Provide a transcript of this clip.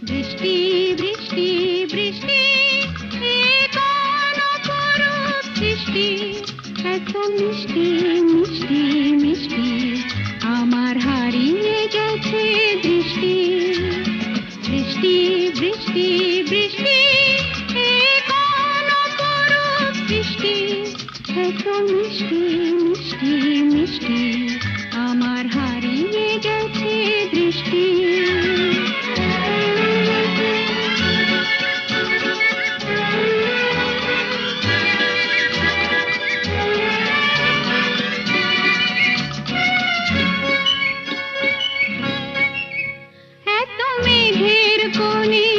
বৃষ্টি বৃষ্টি বৃষ্টি এ কোন অপরূপ সৃষ্টি, এত মিষ্টি মিষ্টি মিষ্টি আমার হারিয়ে গেছে দৃষ্টি। বৃষ্টি বৃষ্টি বৃষ্টি এ কোন অপরূপ সৃষ্টি, এত মিষ্টি মিষ্টি মিষ্টি আমার হারিয়ে গেছে দৃষ্টি। এত মেঘের কোণে